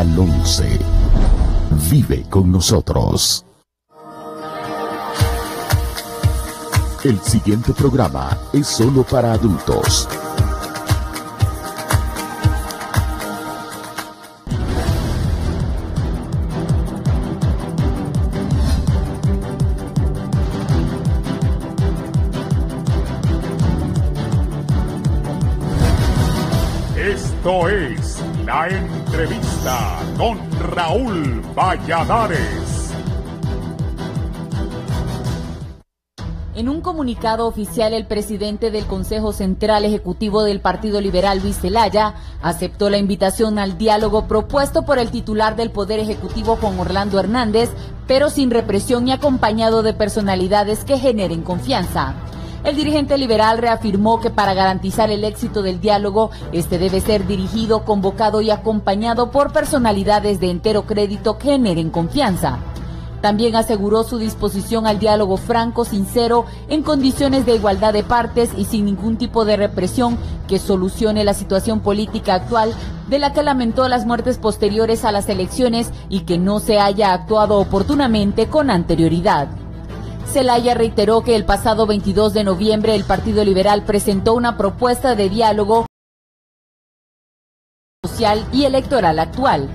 Canal 11. Vive con nosotros. El siguiente programa es solo para adultos. Esto es La Entrevista con Raúl Valladares. En un comunicado oficial, el presidente del Consejo Central Ejecutivo del Partido Liberal, Luis Zelaya, aceptó la invitación al diálogo propuesto por el titular del Poder Ejecutivo, Juan Orlando Hernández, pero sin represión y acompañado de personalidades que generen confianza. El dirigente liberal reafirmó que para garantizar el éxito del diálogo, este debe ser dirigido, convocado y acompañado por personalidades de entero crédito que generen confianza. También aseguró su disposición al diálogo franco, sincero, en condiciones de igualdad de partes y sin ningún tipo de represión que solucione la situación política actual, de la que lamentó las muertes posteriores a las elecciones y que no se haya actuado oportunamente con anterioridad. Zelaya reiteró que el pasado 22 de noviembre el Partido Liberal presentó una propuesta de diálogo social y electoral actual.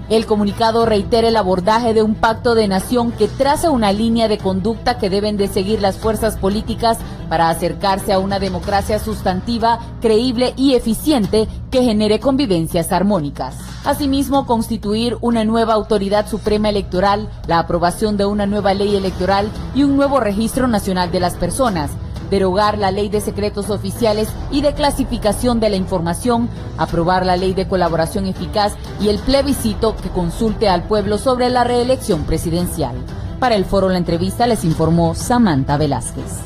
El comunicado reitera el abordaje de un pacto de nación que traza una línea de conducta que deben de seguir las fuerzas políticas para acercarse a una democracia sustantiva, creíble y eficiente que genere convivencias armónicas. Asimismo, constituir una nueva autoridad suprema electoral, la aprobación de una nueva ley electoral y un nuevo registro nacional de las personas, derogar la ley de secretos oficiales y de clasificación de la información, aprobar la ley de colaboración eficaz y el plebiscito que consulte al pueblo sobre la reelección presidencial. Para el foro La Entrevista les informó Samantha Velázquez.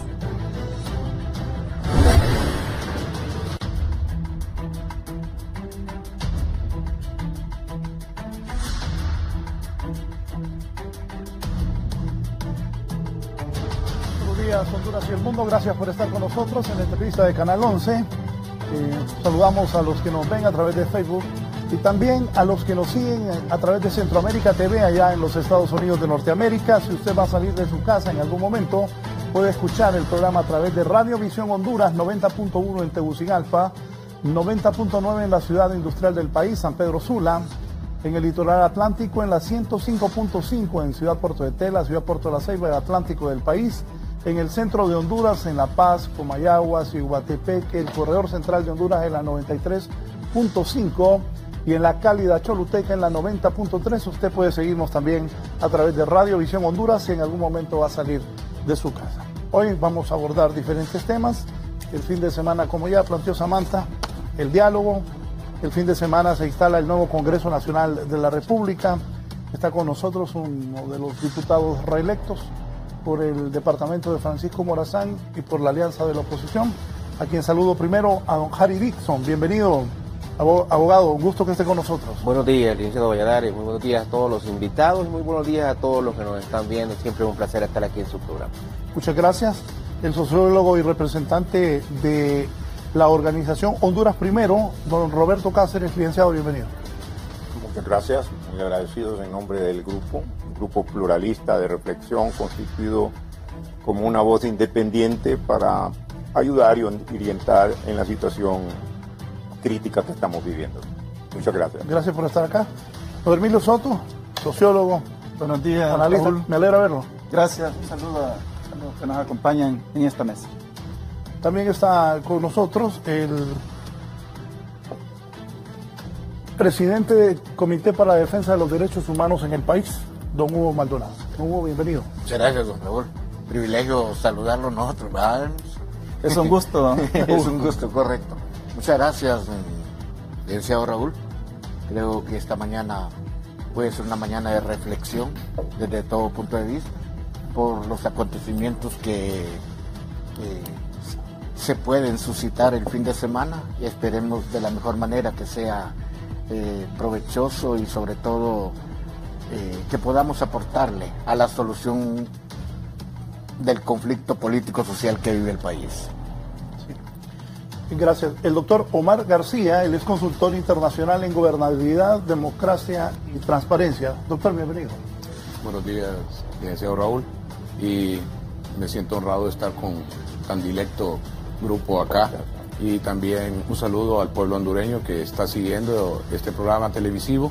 Honduras y el mundo, gracias por estar con nosotros en la entrevista de Canal 11. Saludamos a los que nos ven a través de Facebook y también a los que nos siguen a través de Centroamérica TV allá en los Estados Unidos de Norteamérica. Si usted va a salir de su casa en algún momento, puede escuchar el programa a través de Radio Visión Honduras, 90.1 en Tegucigalpa, 90.9 en la ciudad industrial del país, San Pedro Sula, en el litoral atlántico, en la 105.5 en Ciudad Puerto de Tela, Ciudad Puerto de la Ceiba, el Atlántico del país, en el centro de Honduras, en La Paz, Comayagua, Cihuatepec, el corredor central de Honduras en la 93.5 y en la cálida Choluteca en la 90.3. Usted puede seguirnos también a través de Radio Visión Honduras si en algún momento va a salir de su casa. Hoy vamos a abordar diferentes temas. El fin de semana, como ya planteó Samantha, el diálogo. El fin de semana se instala el nuevo Congreso Nacional de la República. Está con nosotros uno de los diputados reelectos por el departamento de Francisco Morazán y por la Alianza de la Oposición, a quien saludo primero a don Harry Dixon. Bienvenido, abogado, un gusto que esté con nosotros. Buenos días, licenciado Valladares, muy buenos días a todos los invitados, muy buenos días a todos los que nos están viendo, siempre es un placer estar aquí en su programa. Muchas gracias. El sociólogo y representante de la organización Honduras Primero, don Roberto Cáceres, licenciado, bienvenido. Muchas gracias, muy agradecidos en nombre del grupo, un grupo pluralista de reflexión constituido como una voz independiente para ayudar y orientar en la situación crítica que estamos viviendo. Muchas gracias. Gracias por estar acá. Don Emilio Soto, sociólogo. Buenos días, analista. Raúl. Me alegra verlo. Gracias, un saludo a los que nos acompañan en esta mesa. También está con nosotros el presidente del Comité para la Defensa de los Derechos Humanos en el país, don Hugo Maldonado. Don Hugo, bienvenido. Muchas gracias, don Raúl. Privilegio saludarlo nosotros, ¿verdad? Es un gusto. Es un gusto, correcto. Muchas gracias, licenciado Raúl. Creo que esta mañana puede ser una mañana de reflexión desde todo punto de vista por los acontecimientos que se pueden suscitar el fin de semana y esperemos de la mejor manera que sea provechoso y sobre todo que podamos aportarle a la solución del conflicto político-social que vive el país. Gracias. El doctor Omar García, él es consultor internacional en gobernabilidad, democracia y transparencia. Doctor, bienvenido. Buenos días, licenciado Raúl, y me siento honrado de estar con tan directo grupo acá, y también un saludo al pueblo hondureño que está siguiendo este programa televisivo,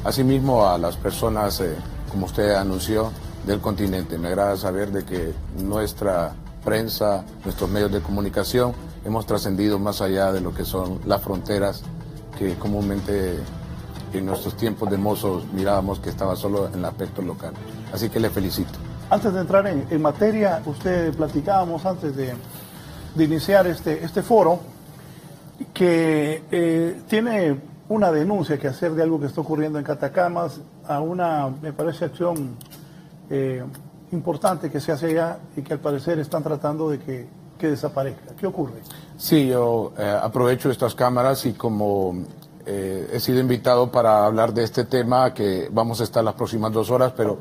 asimismo a las personas, como usted anunció, del continente. Me agrada saber de que nuestra prensa, nuestros medios de comunicación, hemos trascendido más allá de lo que son las fronteras que comúnmente en nuestros tiempos de mozos mirábamos que estaba solo en el aspecto local. Así que le felicito. Antes de entrar en materia, usted platicábamos antes de iniciar este foro que tiene una denuncia que hacer de algo que está ocurriendo en Catacamas, a una, me parece, acción importante que se hace allá y que al parecer están tratando de que desaparezca. ¿Qué ocurre? Sí, yo aprovecho estas cámaras y como he sido invitado para hablar de este tema, que vamos a estar las próximas 2 horas, pero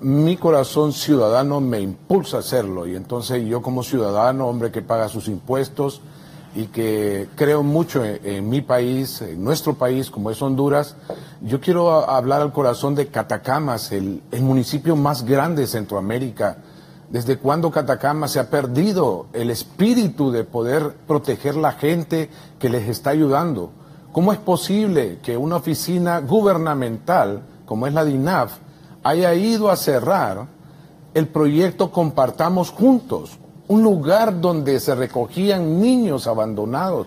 mi corazón ciudadano me impulsa a hacerlo, y entonces yo como ciudadano, hombre que paga sus impuestos y que creo mucho en mi país, en nuestro país como es Honduras, yo quiero hablar al corazón de Catacamas, el municipio más grande de Centroamérica. ¿Desde cuándo Catacamas se ha perdido el espíritu de poder proteger la gente que les está ayudando? ¿Cómo es posible que una oficina gubernamental, como es la DINAF, haya ido a cerrar el proyecto Compartamos Juntos? Un lugar donde se recogían niños abandonados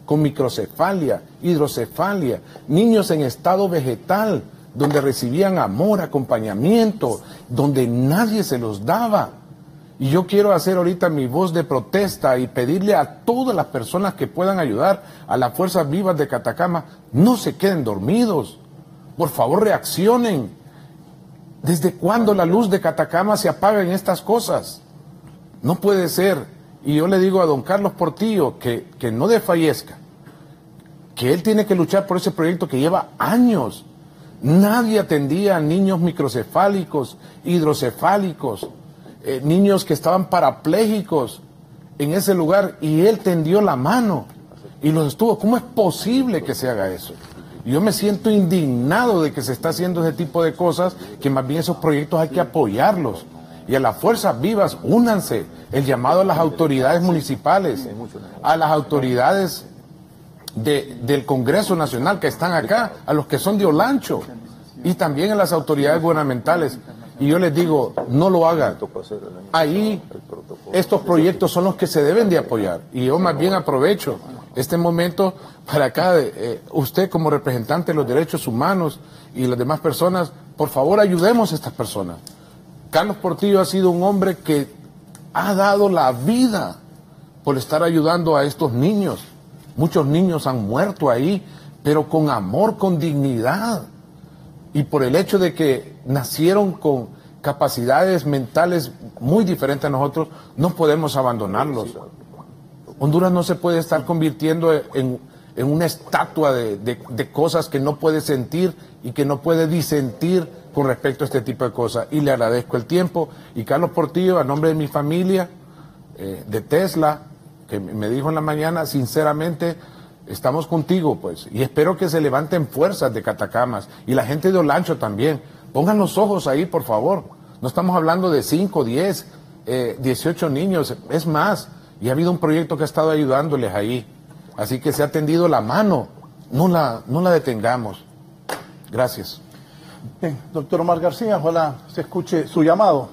con microcefalia, hidrocefalia, niños en estado vegetal, donde recibían amor, acompañamiento, donde nadie se los daba. Y yo quiero hacer ahorita mi voz de protesta y pedirle a todas las personas que puedan ayudar a las fuerzas vivas de Catacama, no se queden dormidos. Por favor, reaccionen. ¿Desde cuándo la luz de Catacama se apaga en estas cosas? No puede ser. Y yo le digo a don Carlos Portillo que no desfallezca, que él tiene que luchar por ese proyecto que lleva años. Nadie atendía a niños microcefálicos, hidrocefálicos, niños que estaban parapléjicos en ese lugar, y él tendió la mano y los estuvo. ¿Cómo es posible que se haga eso? Yo me siento indignado de que se está haciendo ese tipo de cosas, que más bien esos proyectos hay que apoyarlos. Y a las fuerzas vivas, únanse. El llamado a las autoridades municipales, a las autoridades del Congreso Nacional que están acá, a los que son de Olancho, y también a las autoridades gubernamentales. Y yo les digo, no lo hagan. Ahí estos proyectos son los que se deben de apoyar. Y yo más bien aprovecho este momento para acá, usted como representante de los derechos humanos y las demás personas, por favor ayudemos a estas personas. Carlos Portillo ha sido un hombre que ha dado la vida por estar ayudando a estos niños. Muchos niños han muerto ahí, pero con amor, con dignidad. Y por el hecho de que nacieron con capacidades mentales muy diferentes a nosotros, no podemos abandonarlos. Honduras no se puede estar convirtiendo en una estatua de cosas que no puede sentir y que no puede disentir con respecto a este tipo de cosas. Y le agradezco el tiempo. Y Carlos Portillo, a nombre de mi familia, de Tesla, que me dijo en la mañana, sinceramente, estamos contigo, pues, y espero que se levanten fuerzas de Catacamas y la gente de Olancho también. Pongan los ojos ahí, por favor. No estamos hablando de 5, 10, 18 niños, es más. Y ha habido un proyecto que ha estado ayudándoles ahí. Así que se ha tendido la mano. No la detengamos. Gracias. Bien, doctor Omar García, ojalá se escuche su llamado.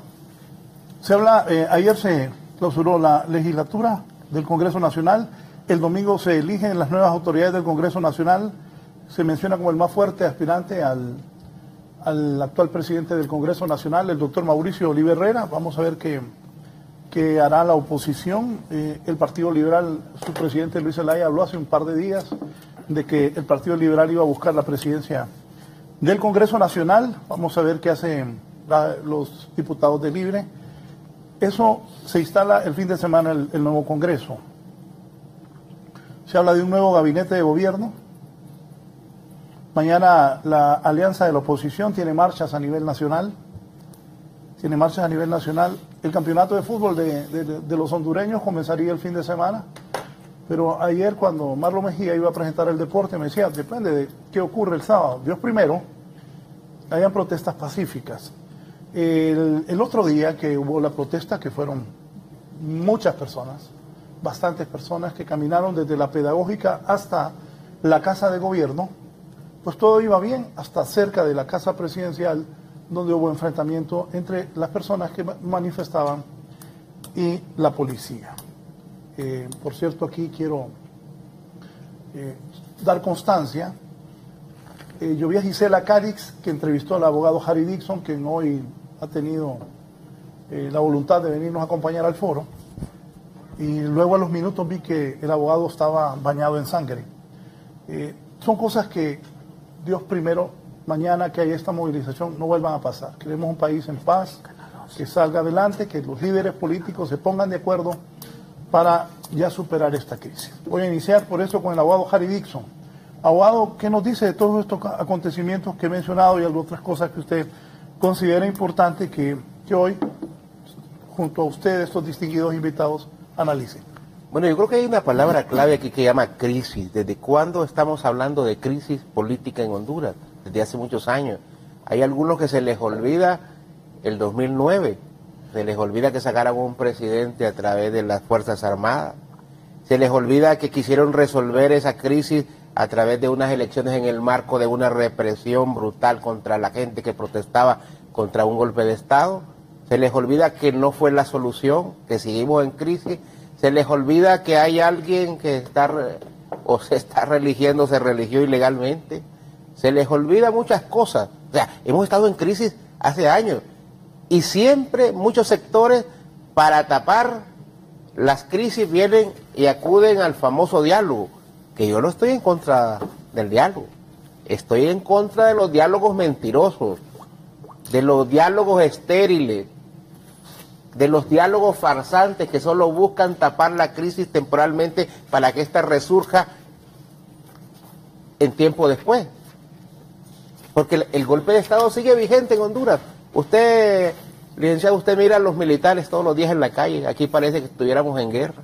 Se habla, ayer se clausuró la legislatura del Congreso Nacional. El domingo se eligen las nuevas autoridades del Congreso Nacional. Se menciona como el más fuerte aspirante al actual presidente del Congreso Nacional, el doctor Mauricio Oliva Herrera. Vamos a ver qué hará la oposición. El Partido Liberal, su presidente Luis Zelaya habló hace un par de días de que el Partido Liberal iba a buscar la presidencia del Congreso Nacional. Vamos a ver qué hacen los diputados de Libre. Eso se instala el fin de semana el nuevo Congreso. Se habla de un nuevo gabinete de gobierno. Mañana la Alianza de la Oposición tiene marchas a nivel nacional. El campeonato de fútbol de los hondureños comenzaría el fin de semana. Pero ayer cuando Marlon Mejía iba a presentar el deporte me decía, depende de qué ocurre el sábado. Dios primero, hayan protestas pacíficas. El otro día que hubo la protesta, que fueron muchas personas, bastantes personas que caminaron desde la Pedagógica hasta la Casa de Gobierno, pues todo iba bien hasta cerca de la Casa Presidencial, donde hubo enfrentamiento entre las personas que manifestaban y la policía. Por cierto, aquí quiero dar constancia. Yo vi a Gisela Carix, que entrevistó al abogado Harry Dixon, quien hoy ha tenido la voluntad de venirnos a acompañar al foro. Y luego a los minutos vi que el abogado estaba bañado en sangre. Son cosas que Dios primero, mañana que haya esta movilización, no vuelvan a pasar. Queremos un país en paz, que salga adelante, que los líderes políticos se pongan de acuerdo para ya superar esta crisis. Voy a iniciar por eso con el abogado Harry Dixon. Abogado, ¿qué nos dice de todos estos acontecimientos que he mencionado y otras cosas que usted considera importante que hoy, junto a usted, estos distinguidos invitados, analicen? Bueno, yo creo que hay una palabra clave aquí que llama crisis. ¿Desde cuándo estamos hablando de crisis política en Honduras? Desde hace muchos años. Hay algunos que se les olvida el 2009. Se les olvida que sacaron un presidente a través de las Fuerzas Armadas. Se les olvida que quisieron resolver esa crisis a través de unas elecciones en el marco de una represión brutal contra la gente que protestaba contra un golpe de Estado. Se les olvida que no fue la solución, que seguimos en crisis. Se les olvida que hay alguien que se está religiendo, se religió ilegalmente. Se les olvida muchas cosas. O sea, hemos estado en crisis hace años. Y siempre muchos sectores, para tapar las crisis, vienen y acuden al famoso diálogo, que yo no estoy en contra del diálogo. Estoy en contra de los diálogos mentirosos, de los diálogos estériles, de los diálogos farsantes que solo buscan tapar la crisis temporalmente para que ésta resurja en tiempo después. Porque el golpe de Estado sigue vigente en Honduras. Usted, licenciado, usted mira a los militares todos los días en la calle. Aquí parece que estuviéramos en guerra.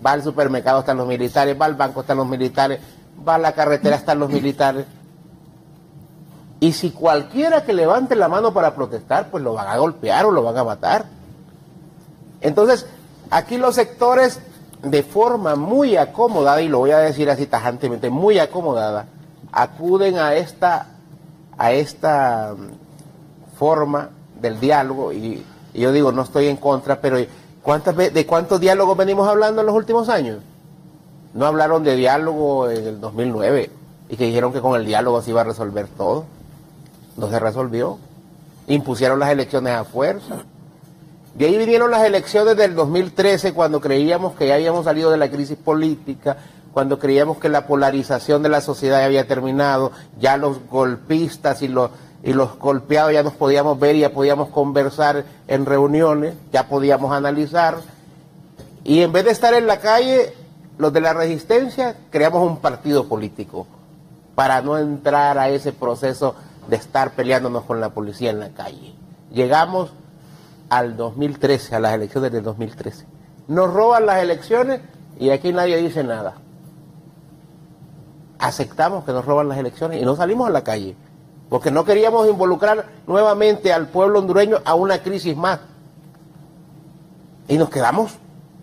Va al supermercado, están los militares, va al banco, están los militares, va a la carretera, están los militares. Y si cualquiera que levante la mano para protestar, pues lo van a golpear o lo van a matar. Entonces, aquí los sectores, de forma muy acomodada, y lo voy a decir así tajantemente, muy acomodada, acuden a esta forma del diálogo, y yo digo, no estoy en contra, pero ¿de cuántos diálogos venimos hablando en los últimos años? No hablaron de diálogo en el 2009, y que dijeron que con el diálogo se iba a resolver todo. No se resolvió. Impusieron las elecciones a fuerza. De ahí vinieron las elecciones del 2013, cuando creíamos que ya habíamos salido de la crisis política, cuando creíamos que la polarización de la sociedad había terminado, ya los golpistas y los golpeados ya nos podíamos ver y ya podíamos conversar en reuniones, ya podíamos analizar. Y en vez de estar en la calle, los de la resistencia, creamos un partido político para no entrar a ese proceso de estar peleándonos con la policía en la calle. Llegamos al 2013, a las elecciones del 2013. Nos roban las elecciones y aquí nadie dice nada. Aceptamos que nos roban las elecciones y no salimos a la calle, porque no queríamos involucrar nuevamente al pueblo hondureño a una crisis más. Y nos quedamos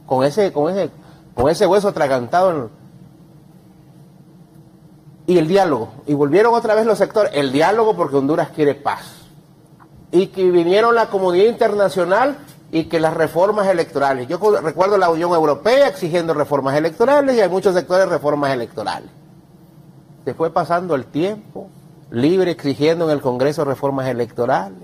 con ese hueso atragantado y el diálogo. Y volvieron otra vez los sectores. El diálogo porque Honduras quiere paz. Y que vinieron la comunidad internacional y que las reformas electorales. Yo recuerdo la Unión Europea exigiendo reformas electorales y hay muchos sectores reformas electorales. Se fue pasando el tiempo, libre exigiendo en el Congreso reformas electorales,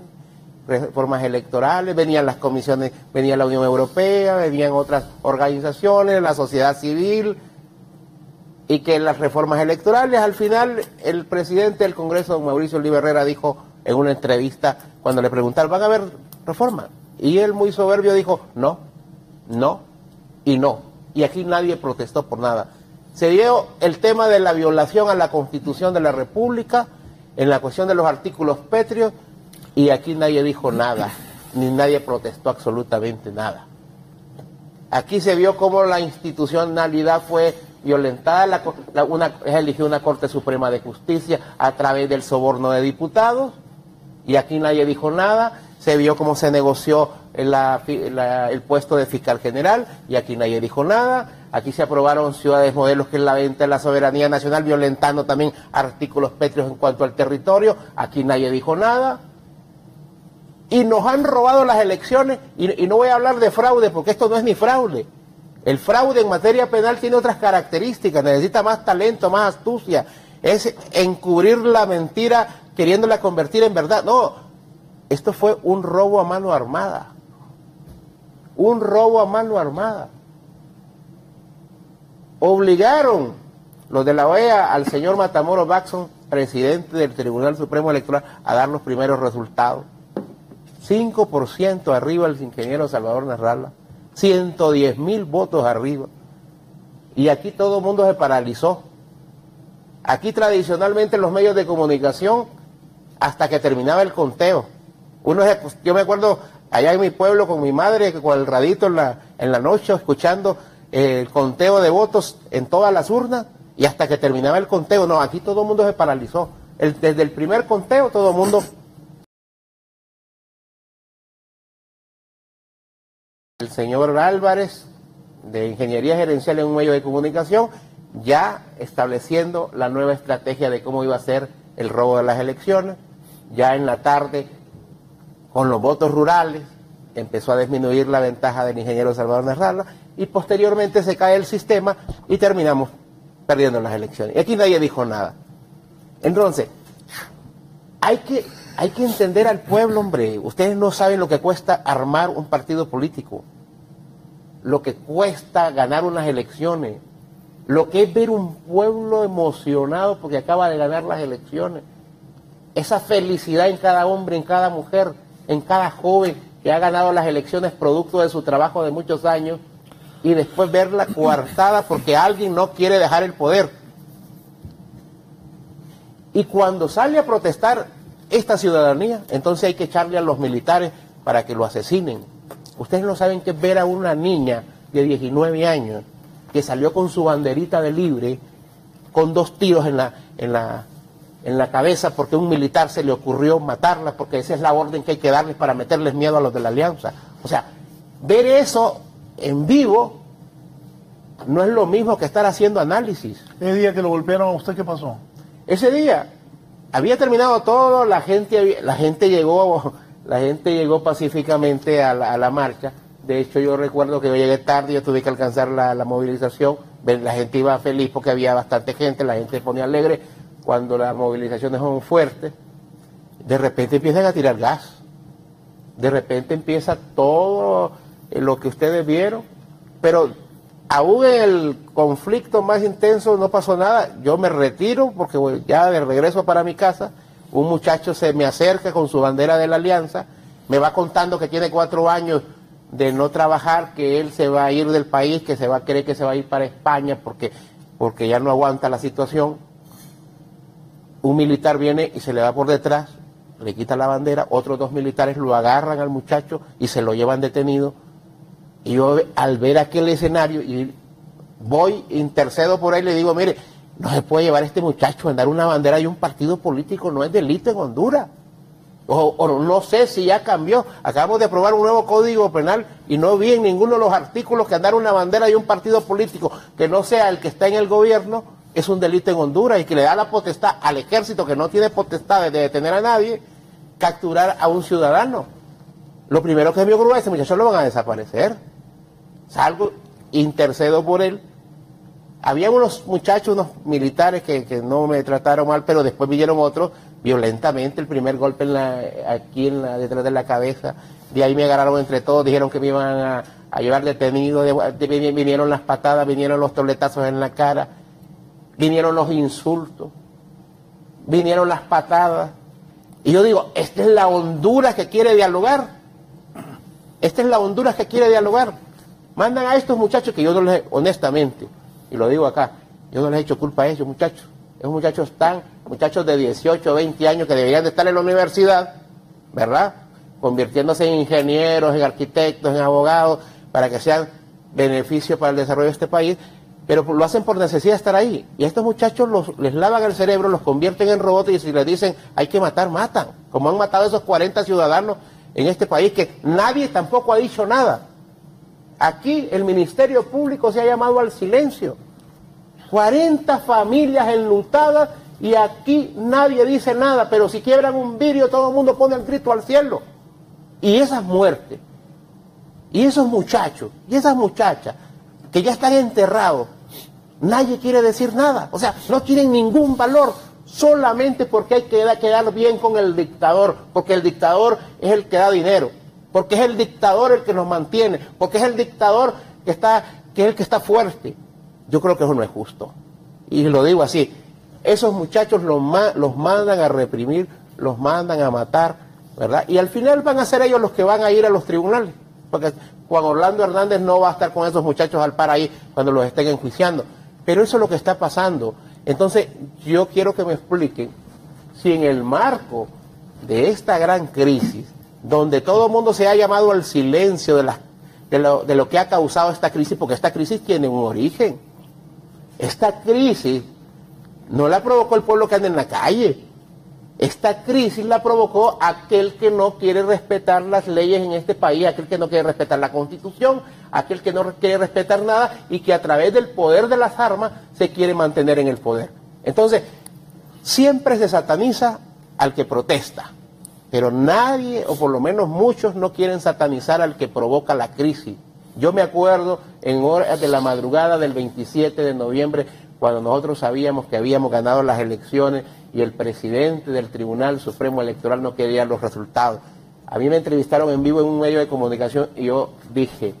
venían las comisiones, venía la Unión Europea, venían otras organizaciones, la sociedad civil, y que las reformas electorales, al final, el presidente del Congreso, don Mauricio Oliva Herrera, dijo en una entrevista, cuando le preguntaron, ¿van a haber reformas? Y él muy soberbio dijo, no, no y no. Y aquí nadie protestó por nada. Se dio el tema de la violación a la Constitución de la República, en la cuestión de los artículos pétreos, y aquí nadie dijo nada, ni nadie protestó absolutamente nada. Aquí se vio cómo la institucionalidad fue violentada, se eligió una Corte Suprema de Justicia a través del soborno de diputados, y aquí nadie dijo nada. Se vio cómo se negoció el puesto de fiscal general, y aquí nadie dijo nada. Aquí se aprobaron ciudades modelos, que es la venta de la soberanía nacional, violentando también artículos pétreos en cuanto al territorio. Aquí nadie dijo nada. Y nos han robado las elecciones, y no voy a hablar de fraude, porque esto no es ni fraude. El fraude en materia penal tiene otras características, necesita más talento, más astucia. Es encubrir la mentira queriéndola convertir en verdad. No, esto fue un robo a mano armada. Un robo a mano armada. Obligaron los de la OEA al señor Matamoros Baxson, presidente del Tribunal Supremo Electoral, a dar los primeros resultados. 5% arriba el ingeniero Salvador Nasralla, 110,000 votos arriba. Y aquí todo el mundo se paralizó. Aquí tradicionalmente los medios de comunicación, hasta que terminaba el conteo. Yo me acuerdo allá en mi pueblo con mi madre, con el radito en la noche, escuchando el conteo de votos en todas las urnas, y hasta que terminaba el conteo. No, aquí todo el mundo se paralizó. Desde el primer conteo todo el mundo... El señor Álvarez, de Ingeniería Gerencial en un medio de comunicación, ya estableciendo la nueva estrategia de cómo iba a ser el robo de las elecciones. Ya en la tarde, con los votos rurales, empezó a disminuir la ventaja del ingeniero Salvador Nasralla, y posteriormente se cae el sistema y terminamos perdiendo las elecciones. Y aquí nadie dijo nada. Entonces, hay que entender al pueblo, hombre. Ustedes no saben lo que cuesta armar un partido político, lo que cuesta ganar unas elecciones, lo que es ver un pueblo emocionado porque acaba de ganar las elecciones. Esa felicidad en cada hombre, en cada mujer, en cada joven que ha ganado las elecciones producto de su trabajo de muchos años, y después verla coartada porque alguien no quiere dejar el poder. Y cuando sale a protestar esta ciudadanía, entonces hay que echarle a los militares para que lo asesinen. Ustedes no saben qué es ver a una niña de 19 años que salió con su banderita de libre, con 2 tiros en la cabeza, porque a un militar se le ocurrió matarla, porque esa es la orden que hay que darles para meterles miedo a los de la Alianza. O sea, ver eso en vivo no es lo mismo que estar haciendo análisis. ¿El día que lo golpearon a usted qué pasó? Ese día había terminado todo, la gente llegó pacíficamente a la marcha. De hecho, yo recuerdo que yo llegué tarde, yo tuve que alcanzar la movilización. La gente iba feliz porque había bastante gente, la gente se ponía alegre. Cuando las movilizaciones son fuertes, de repente empiezan a tirar gas. De repente empieza todo lo que ustedes vieron. Pero aún en el conflicto más intenso no pasó nada. Yo me retiro porque ya de regreso para mi casa, un muchacho se me acerca con su bandera de la Alianza, me va contando que tiene 4 años de no trabajar, que él se va a ir del país, que cree que se va a ir para España porque ya no aguanta la situación. Un militar viene y se le va por detrás, le quita la bandera, otros 2 militares lo agarran al muchacho y se lo llevan detenido. Y yo, al ver aquel escenario, y intercedo por ahí, le digo, mire, no se puede llevar a este muchacho a andar una bandera de un partido político, no es delito en Honduras. O no sé si ya cambió. Acabamos de aprobar un nuevo código penal y no vi en ninguno de los artículos que andar una bandera de un partido político que no sea el que está en el gobierno es un delito en Honduras, y que le da la potestad al ejército, que no tiene potestad de detener a nadie, capturar a un ciudadano. Lo primero que me ocurrió, a ese muchacho lo van a desaparecer. Salgo, intercedo por él. Había unos muchachos, unos militares que no me trataron mal, pero después vinieron otros violentamente. El primer golpe detrás de la cabeza. De ahí me agarraron entre todos, dijeron que me iban a llevar detenido. Vinieron las patadas, vinieron los toletazos en la cara, vinieron los insultos, vinieron las patadas. Y yo digo, esta es la Honduras que quiere dialogar. Esta es la Honduras que quiere dialogar. Mandan a estos muchachos que yo no les, honestamente, y lo digo acá, yo no les he hecho culpa a ellos, muchachos. Esos muchachos de 18 o 20 años que deberían de estar en la universidad, ¿verdad? Convirtiéndose en ingenieros, en arquitectos, en abogados, para que sean beneficio para el desarrollo de este país, pero lo hacen por necesidad de estar ahí. Y a estos muchachos les lavan el cerebro, los convierten en robots y si les dicen hay que matar, matan. Como han matado a esos 40 ciudadanos en este país que nadie tampoco ha dicho nada. Aquí el Ministerio Público se ha llamado al silencio. 40 familias enlutadas y aquí nadie dice nada, pero si quiebran un vidrio todo el mundo pone el grito al cielo. Y esas muertes, y esos muchachos, y esas muchachas que ya están enterrados, nadie quiere decir nada. O sea, no tienen ningún valor, solamente porque hay que quedar bien con el dictador, porque el dictador es el que da dinero, porque es el dictador el que nos mantiene, porque es el dictador que es el que está fuerte. Yo creo que eso no es justo. Y lo digo así, esos muchachos los mandan a reprimir, los mandan a matar, ¿verdad? Y al final van a ser ellos los que van a ir a los tribunales, porque Juan Orlando Hernández no va a estar con esos muchachos al par ahí cuando los estén enjuiciando. Pero eso es lo que está pasando. Entonces, yo quiero que me expliquen si en el marco de esta gran crisis, donde todo el mundo se ha llamado al silencio de lo que ha causado esta crisis, porque esta crisis tiene un origen. Esta crisis no la provocó el pueblo que anda en la calle. Esta crisis la provocó aquel que no quiere respetar las leyes en este país, aquel que no quiere respetar la Constitución, aquel que no quiere respetar nada y que a través del poder de las armas se quiere mantener en el poder. Entonces, siempre se sataniza al que protesta, pero nadie, o por lo menos muchos, no quieren satanizar al que provoca la crisis. Yo me acuerdo en horas de la madrugada del 27 de noviembre, cuando nosotros sabíamos que habíamos ganado las elecciones y el presidente del Tribunal Supremo Electoral no quería los resultados. A mí me entrevistaron en vivo en un medio de comunicación y yo dije,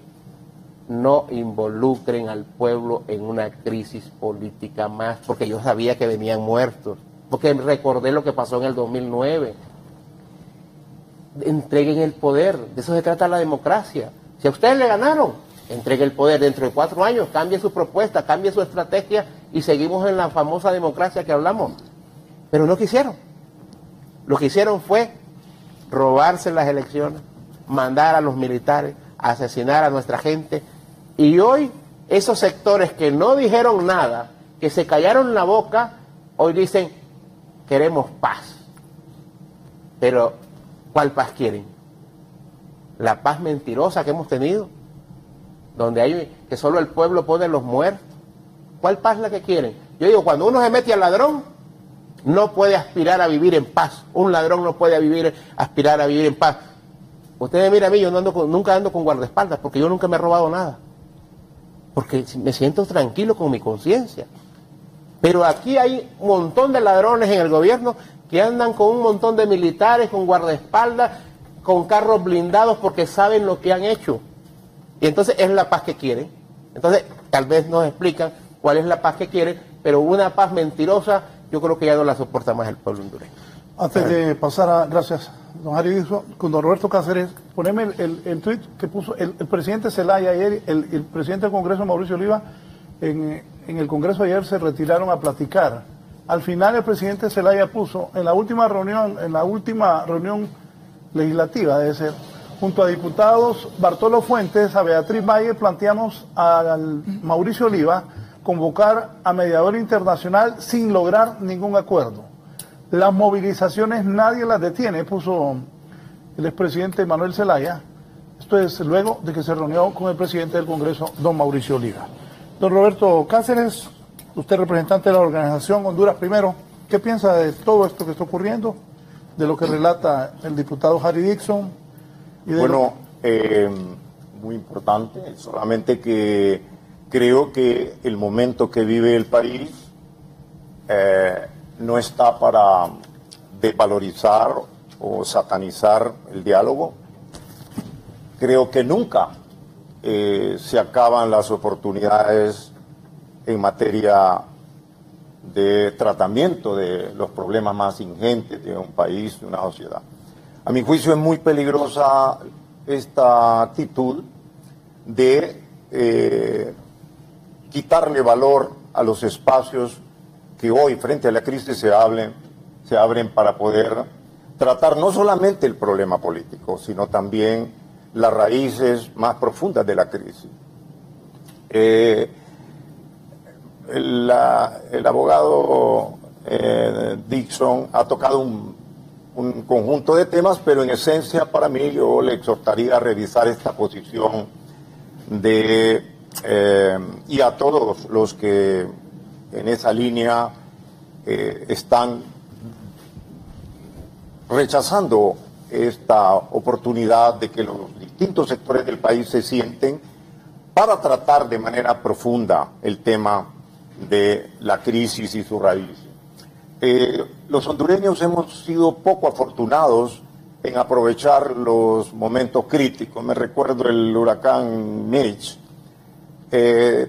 no involucren al pueblo en una crisis política más, porque yo sabía que venían muertos, porque recordé lo que pasó en el 2009. Entreguen el poder, de eso se trata la democracia. Si a ustedes le ganaron, entregue el poder. Dentro de 4 años, cambie su propuesta, cambie su estrategia y seguimos en la famosa democracia que hablamos. Pero no quisieron. Lo que hicieron fue robarse las elecciones, mandar a los militares, asesinar a nuestra gente. Y hoy esos sectores que no dijeron nada, que se callaron la boca, hoy dicen, queremos paz. Pero, ¿cuál paz quieren? La paz mentirosa que hemos tenido, donde hay que solo el pueblo pone los muertos. ¿Cuál paz es la que quieren? Yo digo, cuando uno se mete al ladrón, no puede aspirar a vivir en paz. Un ladrón no puede aspirar a vivir en paz. Ustedes miran a mí, yo no nunca ando con guardaespaldas, porque yo nunca me he robado nada. Porque me siento tranquilo con mi conciencia. Pero aquí hay un montón de ladrones en el gobierno que andan con un montón de militares, con guardaespaldas, con carros blindados porque saben lo que han hecho. Y entonces es la paz que quieren. Entonces tal vez nos explican cuál es la paz que quieren, pero una paz mentirosa yo creo que ya no la soporta más el pueblo hondureño. Antes de pasar a... Gracias, don Harry Dixon. Con don Roberto Cáceres, poneme el tweet que puso el presidente Zelaya ayer, el presidente del Congreso, Mauricio Oliva, en el Congreso ayer se retiraron a platicar. Al final el presidente Zelaya puso, en la última reunión legislativa, debe ser, junto a diputados Bartolo Fuentes, a Beatriz Valle, planteamos al Mauricio Oliva convocar a mediador internacional sin lograr ningún acuerdo. Las movilizaciones nadie las detiene, puso el expresidente Manuel Zelaya. Esto es luego de que se reunió con el presidente del Congreso, don Mauricio Oliva. Don Roberto Cáceres, usted representante de la organización Honduras Primero, ¿qué piensa de todo esto que está ocurriendo? De lo que relata el diputado Harry Dixon. Y bueno, muy importante, solamente que creo que el momento que vive el país no está para desvalorizar o satanizar el diálogo. Creo que nunca se acaban las oportunidades en materia de tratamiento de los problemas más ingentes de un país, de una sociedad. A mi juicio es muy peligrosa esta actitud de quitarle valor a los espacios que hoy, frente a la crisis, se abren para poder tratar no solamente el problema político, sino también las raíces más profundas de la crisis. El abogado Dixon ha tocado un conjunto de temas, pero en esencia para mí yo le exhortaría a revisar esta posición y a todos los que en esa línea están rechazando esta oportunidad de que los distintos sectores del país se sienten para tratar de manera profunda el tema de la crisis y su raíz. Los hondureños hemos sido poco afortunados en aprovechar los momentos críticos. Me recuerdo el huracán Mitch.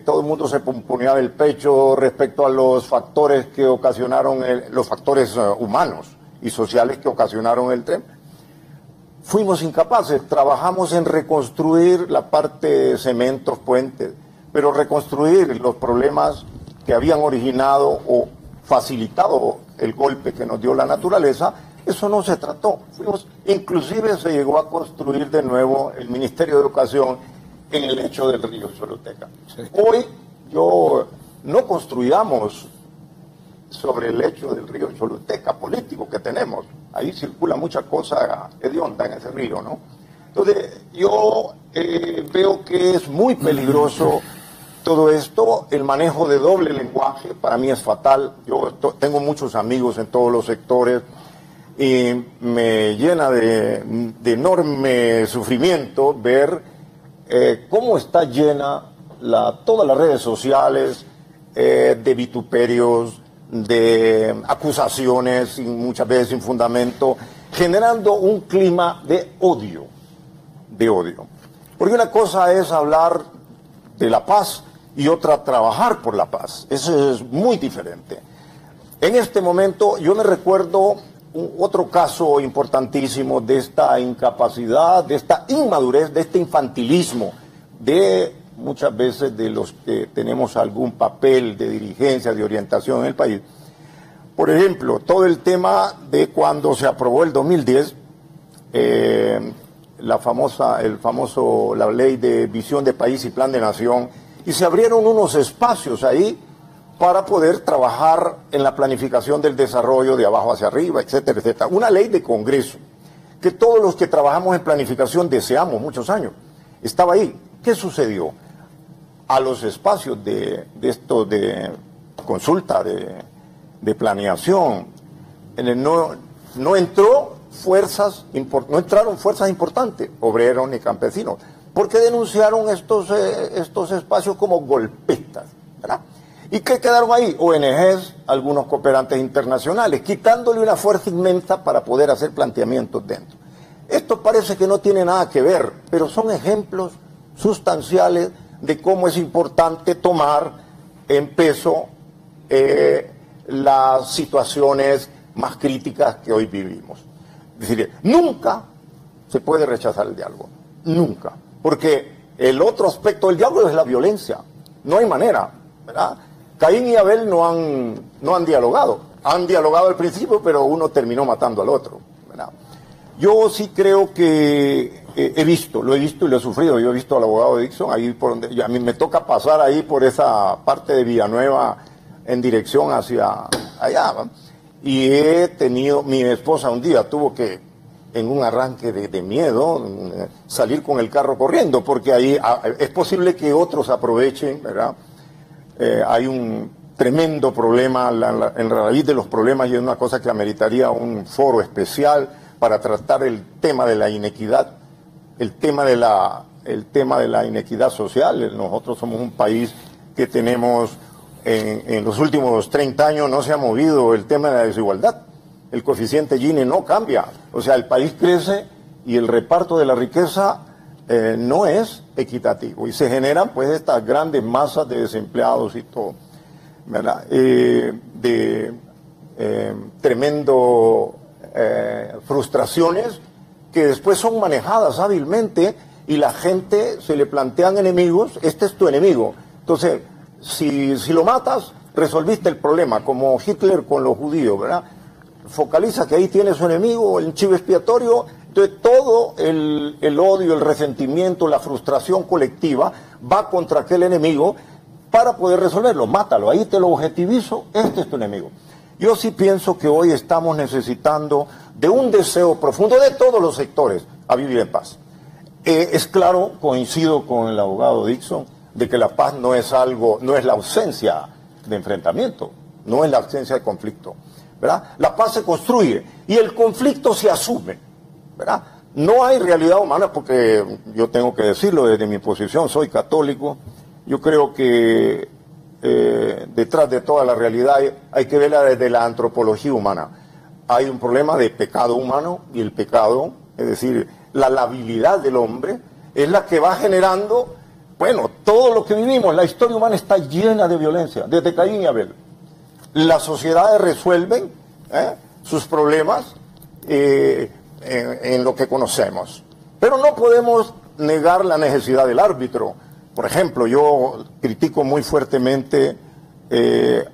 Todo el mundo se pomponeaba el pecho respecto a los factores que ocasionaron, los factores humanos y sociales que ocasionaron el tren. Fuimos incapaces, trabajamos en reconstruir la parte de cementos, puentes, pero reconstruir los problemas que habían originado o facilitado el golpe que nos dio la naturaleza, eso no se trató. Inclusive se llegó a construir de nuevo el Ministerio de Educación en el lecho del río Choluteca. Sí. Hoy no construyamos sobre el lecho del río Choluteca político que tenemos. Ahí circula mucha cosa hedionda en ese río, ¿no? Entonces, yo veo que es muy peligroso todo esto. El manejo de doble lenguaje para mí es fatal. Yo tengo muchos amigos en todos los sectores y me llena de enorme sufrimiento ver cómo está llena todas las redes sociales de vituperios, de acusaciones, muchas veces sin fundamento, generando un clima de odio. Porque una cosa es hablar de la paz y otra trabajar por la paz. Eso es muy diferente. En este momento yo me recuerdo otro caso importantísimo de esta incapacidad, de esta inmadurez, de este infantilismo, de muchas veces de los que tenemos algún papel de dirigencia, de orientación en el país. Por ejemplo, todo el tema de cuando se aprobó el 2010, la ley de visión de país y plan de nación, y se abrieron unos espacios ahí para poder trabajar en la planificación del desarrollo de abajo hacia arriba, etcétera, etcétera. Una ley de Congreso que todos los que trabajamos en planificación deseamos muchos años. Estaba ahí. ¿Qué sucedió? A los espacios de consulta, de planeación, no entraron fuerzas importantes, obreros ni campesinos, porque denunciaron estos espacios como golpistas, ¿verdad? ¿Y qué quedaron ahí? ONGs, algunos cooperantes internacionales, quitándole una fuerza inmensa para poder hacer planteamientos dentro. Esto parece que no tiene nada que ver, pero son ejemplos sustanciales de cómo es importante tomar en peso las situaciones más críticas que hoy vivimos. Es decir, nunca se puede rechazar el diálogo, nunca, porque el otro aspecto del diálogo es la violencia, no hay manera, ¿verdad? Caín y Abel no han dialogado al principio, pero uno terminó matando al otro, ¿verdad? Yo sí creo que lo he visto y lo he sufrido. Yo he visto al abogado Dixon ahí por donde a mí me toca pasar ahí por esa parte de Villanueva en dirección hacia allá, ¿no? Y mi esposa un día tuvo que, en un arranque de miedo, salir con el carro corriendo, porque ahí es posible que otros aprovechen, ¿verdad? Hay un tremendo problema en la raíz de los problemas, y es una cosa que ameritaría un foro especial para tratar el tema de la inequidad, el tema de la inequidad social. Nosotros somos un país que tenemos, en los últimos 30 años no se ha movido el tema de la desigualdad. El coeficiente Gini no cambia. O sea, el país crece y el reparto de la riqueza no es equitativo. Y se generan pues estas grandes masas de desempleados y todo, ¿verdad? Tremendo frustraciones que después son manejadas hábilmente y la gente se le plantean enemigos. Este es tu enemigo. Entonces, si lo matas, resolviste el problema, como Hitler con los judíos, ¿verdad? Focaliza que ahí tiene su enemigo, el chivo expiatorio, Entonces todo el odio, el resentimiento, la frustración colectiva va contra aquel enemigo para poder resolverlo. Mátalo, ahí te lo objetivizo, este es tu enemigo. Yo sí pienso que hoy estamos necesitando de un deseo profundo de todos los sectores a vivir en paz. Es claro, coincido con el abogado Dixon, de que la paz no es algo, no es la ausencia de enfrentamiento, no es la ausencia de conflicto, ¿verdad? La paz se construye y el conflicto se asume, ¿verdad? No hay realidad humana, porque yo tengo que decirlo desde mi posición, soy católico, yo creo que detrás de toda la realidad hay que verla desde la antropología humana. Hay un problema de pecado humano y el pecado, es decir, la labilidad del hombre, es la que va generando, bueno, todo lo que vivimos. La historia humana está llena de violencia, desde Caín y Abel. Las sociedades resuelven sus problemas en lo que conocemos. Pero no podemos negar la necesidad del árbitro. Por ejemplo, yo critico muy fuertemente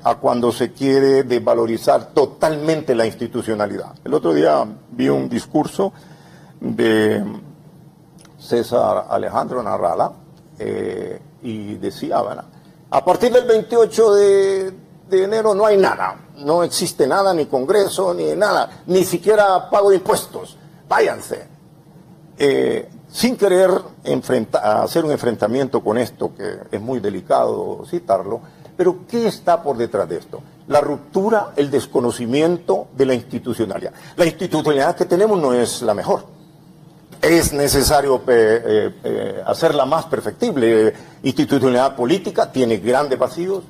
a cuando se quiere desvalorizar totalmente la institucionalidad. El otro día vi un discurso de César Alejandro Narrala y decía, bueno, a partir del 28 de enero no hay nada, no existe nada, ni Congreso, ni nada, ni siquiera pago de impuestos, váyanse. Sin querer hacer un enfrentamiento con esto, que es muy delicado citarlo, pero ¿qué está por detrás de esto? La ruptura, el desconocimiento de la institucionalidad. La institucionalidad que tenemos no es la mejor. Es necesario hacerla más perfectible. Institucionalidad política tiene grandes vacíos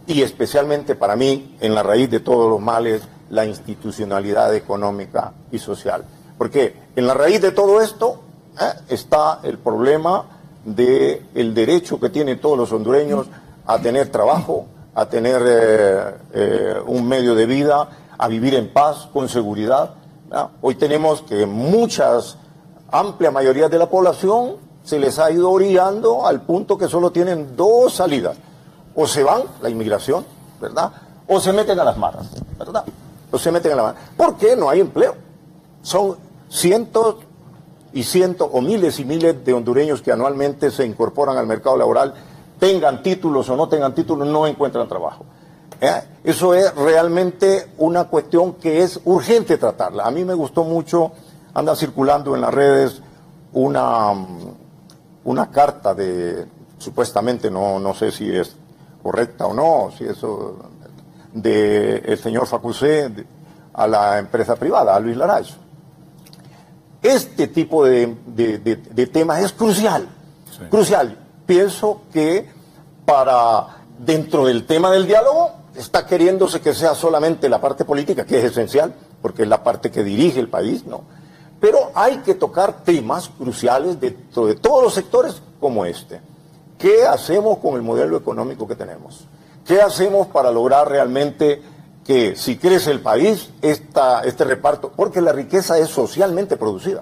y especialmente para mí, en la raíz de todos los males, la institucionalidad económica y social. Porque en la raíz de todo esto está el problema del derecho que tienen todos los hondureños a tener trabajo, a tener un medio de vida, a vivir en paz, con seguridad. Hoy tenemos que amplia mayoría de la población se les ha ido orillando al punto que solo tienen dos salidas. O se van, la inmigración, ¿verdad? O se meten a las maras, ¿verdad? O se meten a las maras. ¿Por qué no hay empleo? Son cientos y cientos o miles y miles de hondureños que anualmente se incorporan al mercado laboral, tengan títulos o no tengan títulos, no encuentran trabajo. Eso es realmente una cuestión que es urgente tratarla. A mí me gustó mucho, anda circulando en las redes una carta de, supuestamente, no sé si es correcta o no, si eso, de el señor Facusé a la empresa privada, a Luis Laracho. Este tipo de temas es crucial, sí. Crucial. Pienso que dentro del tema del diálogo está queriéndose que sea solamente la parte política, que es esencial, porque es la parte que dirige el país, ¿no? Pero hay que tocar temas cruciales de todos los sectores como este. ¿Qué hacemos con el modelo económico que tenemos? ¿Qué hacemos para lograr realmente que si crece el país, este reparto, porque la riqueza es socialmente producida,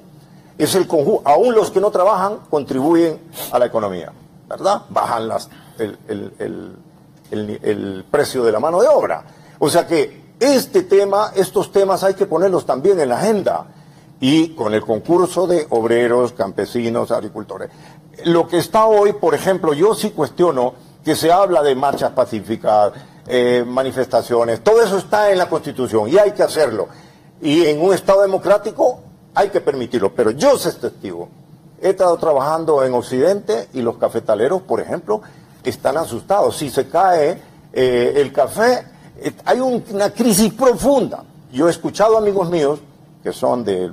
es el conjunto, aún los que no trabajan contribuyen a la economía, ¿verdad? Bajan el precio de la mano de obra. O sea que estos temas hay que ponerlos también en la agenda y con el concurso de obreros, campesinos, agricultores. Lo que está hoy, por ejemplo, yo sí cuestiono que se habla de marchas pacíficas, manifestaciones, todo eso está en la Constitución y hay que hacerlo. Y en un Estado democrático hay que permitirlo. Pero yo soy testigo. He estado trabajando en Occidente y los cafetaleros, por ejemplo, están asustados. Si se cae el café, hay una crisis profunda. Yo he escuchado a amigos míos, que son de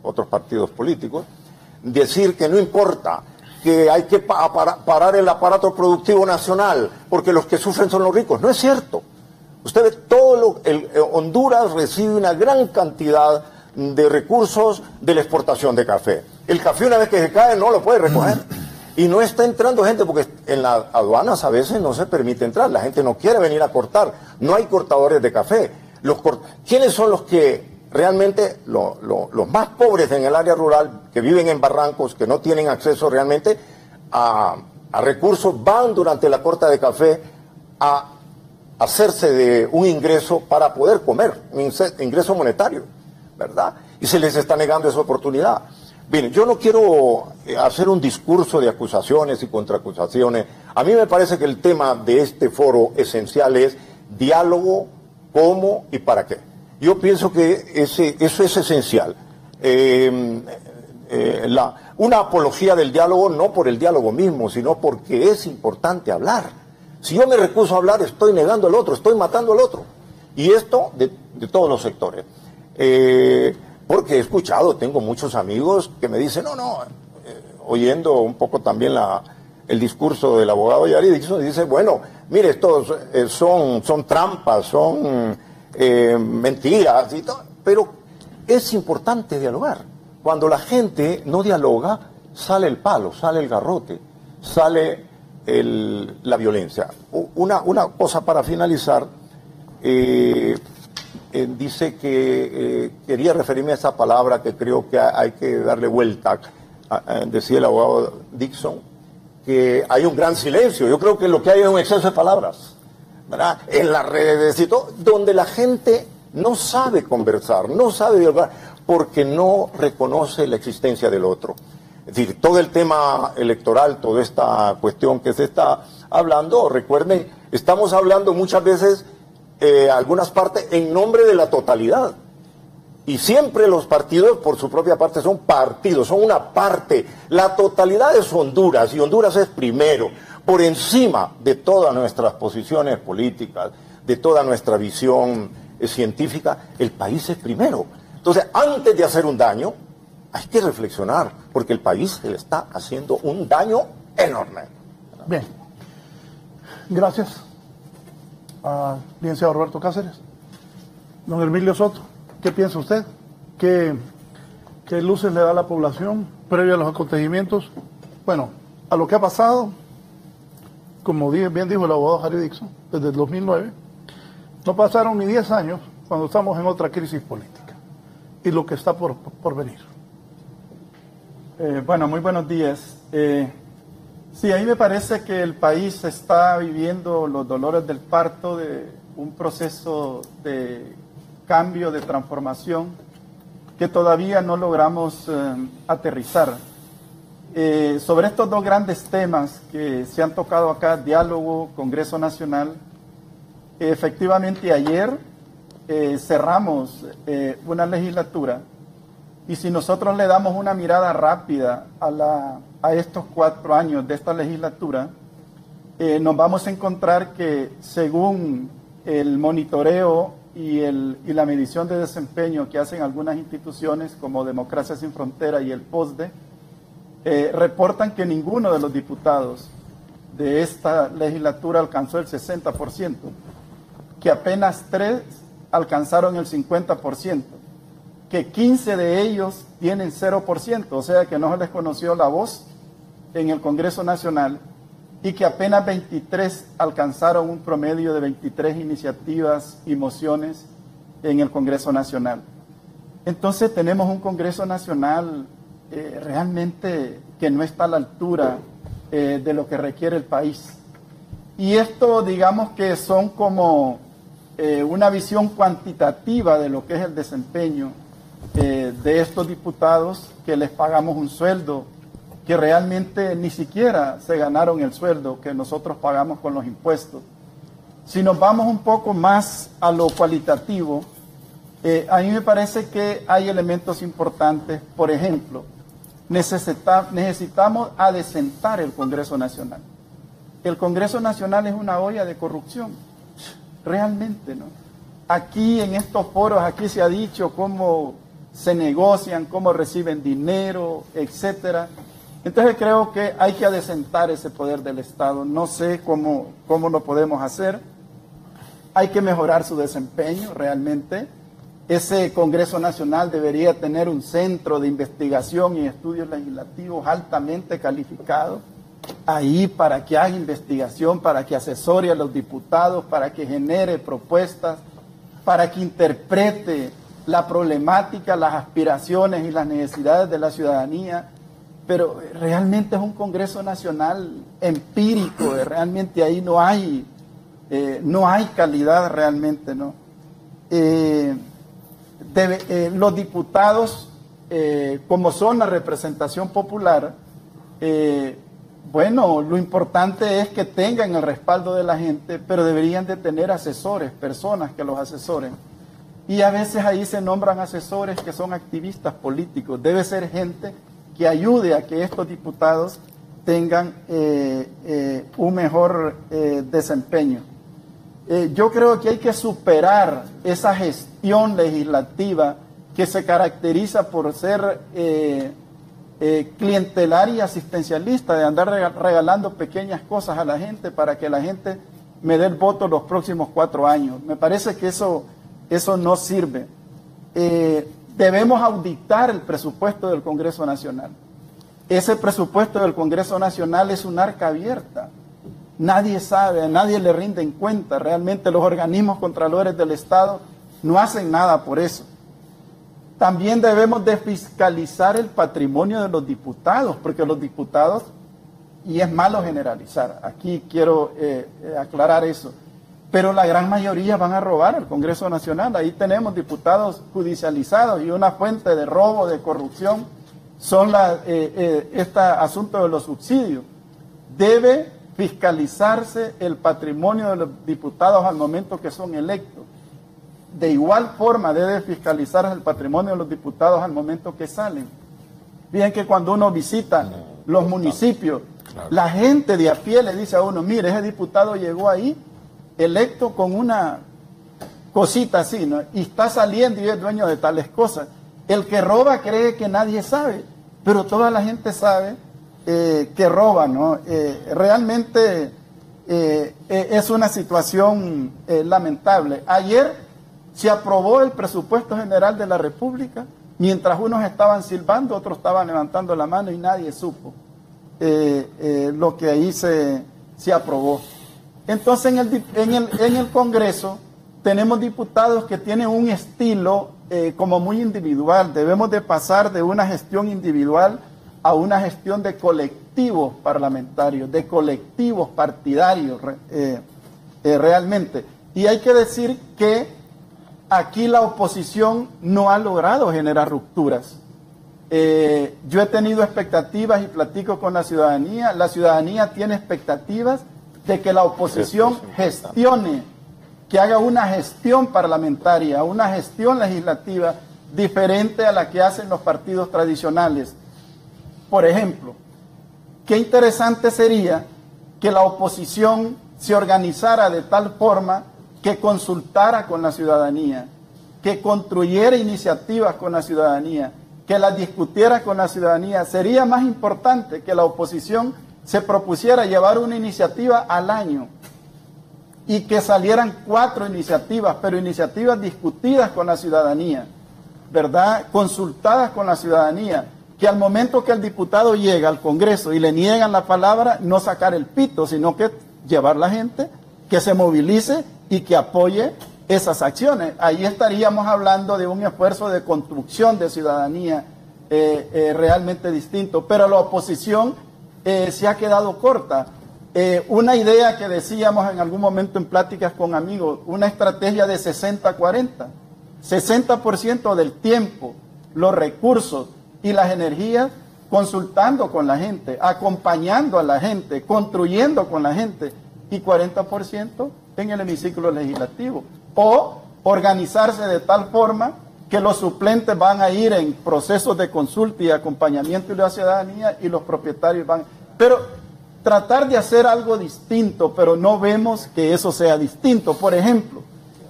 otros partidos políticos, decir que no importa, que hay que parar el aparato productivo nacional, porque los que sufren son los ricos. No es cierto. Usted ve, Honduras recibe una gran cantidad de recursos de la exportación de café. El café, una vez que se cae, no lo puede recoger. Y no está entrando gente, porque en las aduanas a veces no se permite entrar. La gente no quiere venir a cortar. No hay cortadores de café. ¿Quiénes son los que realmente, los más pobres en el área rural, que viven en barrancos, que no tienen acceso realmente a recursos, van durante la corta de café a hacerse de un ingreso para poder comer, un ingreso monetario, ¿verdad? y se les está negando esa oportunidad. Bien, yo no quiero hacer un discurso de acusaciones y contraacusaciones. A mí me parece que el tema de este foro esencial es diálogo, cómo y para qué. Yo pienso que eso es esencial. Una apología del diálogo no por el diálogo mismo, sino porque es importante hablar. Si yo me recuso a hablar, estoy negando al otro, estoy matando al otro. Y esto de todos los sectores. Porque he escuchado, tengo muchos amigos que me dicen, oyendo un poco también el discurso del abogado Yari Dixon, dice, bueno, mire, estos son trampas, son mentiras y todo, pero es importante dialogar. Cuando la gente no dialoga, sale el palo, sale el garrote, sale la violencia. Una cosa para finalizar, dice que quería referirme a esa palabra que creo que hay que darle vuelta, decía el abogado Dixon, que hay un gran silencio. Yo creo que lo que hay es un exceso de palabras, ¿verdad? En las redes y todo, donde la gente no sabe conversar, no sabe dialogar, porque no reconoce la existencia del otro. Es decir, todo el tema electoral, toda esta cuestión que se está hablando, recuerden, estamos hablando muchas veces, algunas partes, en nombre de la totalidad. Y siempre los partidos, por su propia parte, son partidos, son una parte. La totalidad es Honduras, y Honduras es primero, por encima de todas nuestras posiciones políticas, de toda nuestra visión científica, el país es primero. Entonces, antes de hacer un daño, hay que reflexionar, porque el país le está haciendo un daño enorme. Bien. Gracias. Licenciado Roberto Cáceres. Don Hermilio Soto, ¿qué piensa usted? ¿Qué luces le da a la población previo a los acontecimientos? Bueno, a lo que ha pasado, como bien dijo el abogado Harry Dixon, desde el 2009, no pasaron ni 10 años cuando estamos en otra crisis política y lo que está por venir. Bueno, muy buenos días. Sí, a mí me parece que el país está viviendo los dolores del parto de un proceso de cambio, de transformación, que todavía no logramos aterrizar. Sobre estos dos grandes temas que se han tocado acá, diálogo, Congreso Nacional, efectivamente ayer cerramos una legislatura, y si nosotros le damos una mirada rápida a estos 4 años de esta legislatura, nos vamos a encontrar que según el monitoreo y la medición de desempeño que hacen algunas instituciones como Democracia Sin Frontera y el POSDE, reportan que ninguno de los diputados de esta legislatura alcanzó el 60%, que apenas 3 alcanzaron el 50%, que 15 de ellos tienen 0%, o sea que no se les conoció la voz en el Congreso Nacional, y que apenas 23 alcanzaron un promedio de 23 iniciativas y mociones en el Congreso Nacional. Entonces tenemos un Congreso Nacional realmente que no está a la altura de lo que requiere el país. Y esto, digamos que son como una visión cuantitativa de lo que es el desempeño de estos diputados, que les pagamos un sueldo que realmente ni siquiera se ganaron el sueldo que nosotros pagamos con los impuestos. Si nos vamos un poco más a lo cualitativo, a mí me parece que hay elementos importantes. Por ejemplo, necesitamos adecentar el Congreso Nacional. El Congreso Nacional es una olla de corrupción, realmente, ¿no? Aquí en estos foros, aquí se ha dicho cómo se negocian, cómo reciben dinero, etcétera. Entonces creo que hay que adecentar ese poder del Estado. No sé cómo lo podemos hacer. Hay que mejorar su desempeño realmente. Ese Congreso Nacional debería tener un centro de investigación y estudios legislativos altamente calificado ahí para que haga investigación, para que asesore a los diputados, para que genere propuestas, para que interprete la problemática, las aspiraciones y las necesidades de la ciudadanía. Pero realmente es un Congreso Nacional empírico, realmente ahí no hay calidad realmente, ¿no? los diputados, como son la representación popular, bueno, lo importante es que tengan el respaldo de la gente, pero deberían de tener asesores, personas que los asesoren. Y a veces ahí se nombran asesores que son activistas políticos. Debe ser gente que ayude a que estos diputados tengan un mejor desempeño. Yo creo que hay que superar esa gestión legislativa que se caracteriza por ser clientelar y asistencialista, de andar regalando pequeñas cosas a la gente para que la gente me dé el voto los próximos 4 años. Me parece que eso no sirve. Debemos auditar el presupuesto del Congreso Nacional. Ese presupuesto del Congreso Nacional es un arca abierta. Nadie sabe, a nadie le rinden cuenta. Realmente los organismos contralores del Estado no hacen nada por eso. También debemos de fiscalizar el patrimonio de los diputados, porque los diputados, y es malo generalizar, aquí quiero aclarar eso, pero la gran mayoría van a robar al Congreso Nacional. Ahí tenemos diputados judicializados y una fuente de robo, de corrupción, son este asunto de los subsidios. Debe fiscalizarse el patrimonio de los diputados al momento que son electos. De igual forma debe fiscalizarse el patrimonio de los diputados al momento que salen. Fíjense que cuando uno visita los municipios, la gente de a pie le dice a uno, mire, ese diputado llegó ahí electo con una cosita así, ¿no? Y está saliendo y es dueño de tales cosas. El que roba cree que nadie sabe, pero toda la gente sabe que roba, ¿no? Realmente es una situación lamentable. Ayer se aprobó el presupuesto general de la República, mientras unos estaban silbando, otros estaban levantando la mano y nadie supo lo que ahí se aprobó. Entonces en el Congreso tenemos diputados que tienen un estilo como muy individual. Debemos de pasar de una gestión individual a una gestión de colectivos parlamentarios, de colectivos partidarios realmente. Y hay que decir que aquí la oposición no ha logrado generar rupturas. Yo he tenido expectativas y platico con la ciudadanía tiene expectativas de que la oposición gestione, que haga una gestión parlamentaria, una gestión legislativa diferente a la que hacen los partidos tradicionales. Por ejemplo, qué interesante sería que la oposición se organizara de tal forma que consultara con la ciudadanía, que construyera iniciativas con la ciudadanía, que las discutiera con la ciudadanía. Sería más importante que la oposición se propusiera llevar una iniciativa al año y que salieran 4 iniciativas, pero iniciativas discutidas con la ciudadanía, ¿verdad? Consultadas con la ciudadanía, que al momento que el diputado llega al Congreso y le niegan la palabra, no sacar el pito, sino que llevar la gente, que se movilice y que apoye esas acciones. Ahí estaríamos hablando de un esfuerzo de construcción de ciudadanía realmente distinto, pero la oposición se ha quedado corta. Una idea que decíamos en algún momento en pláticas con amigos, una estrategia de 60-40, 60% del tiempo, los recursos y las energías consultando con la gente, acompañando a la gente, construyendo con la gente, y 40% en el hemiciclo legislativo. O organizarse de tal forma que los suplentes van a ir en procesos de consulta y acompañamiento de la ciudadanía y los propietarios van. Pero tratar de hacer algo distinto, pero no vemos que eso sea distinto. Por ejemplo,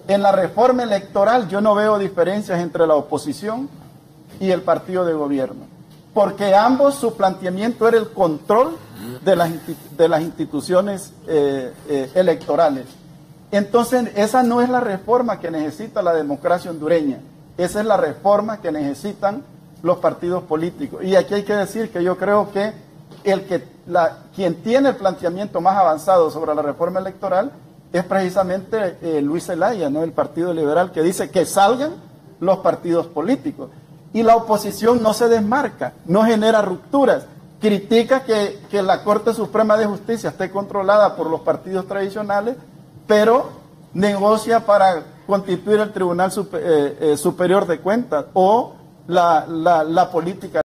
en la reforma electoral yo no veo diferencias entre la oposición y el partido de gobierno, porque ambos su planteamiento era el control de las instituciones electorales. Entonces, esa no es la reforma que necesita la democracia hondureña, esa es la reforma que necesitan los partidos políticos. Y aquí hay que decir que yo creo que quien tiene el planteamiento más avanzado sobre la reforma electoral es precisamente Luis Zelaya, ¿no? El Partido Liberal, que dice que salgan los partidos políticos. Y la oposición no se desmarca, no genera rupturas, critica que la Corte Suprema de Justicia esté controlada por los partidos tradicionales, pero negocia para constituir el Tribunal Superior de Cuentas o la política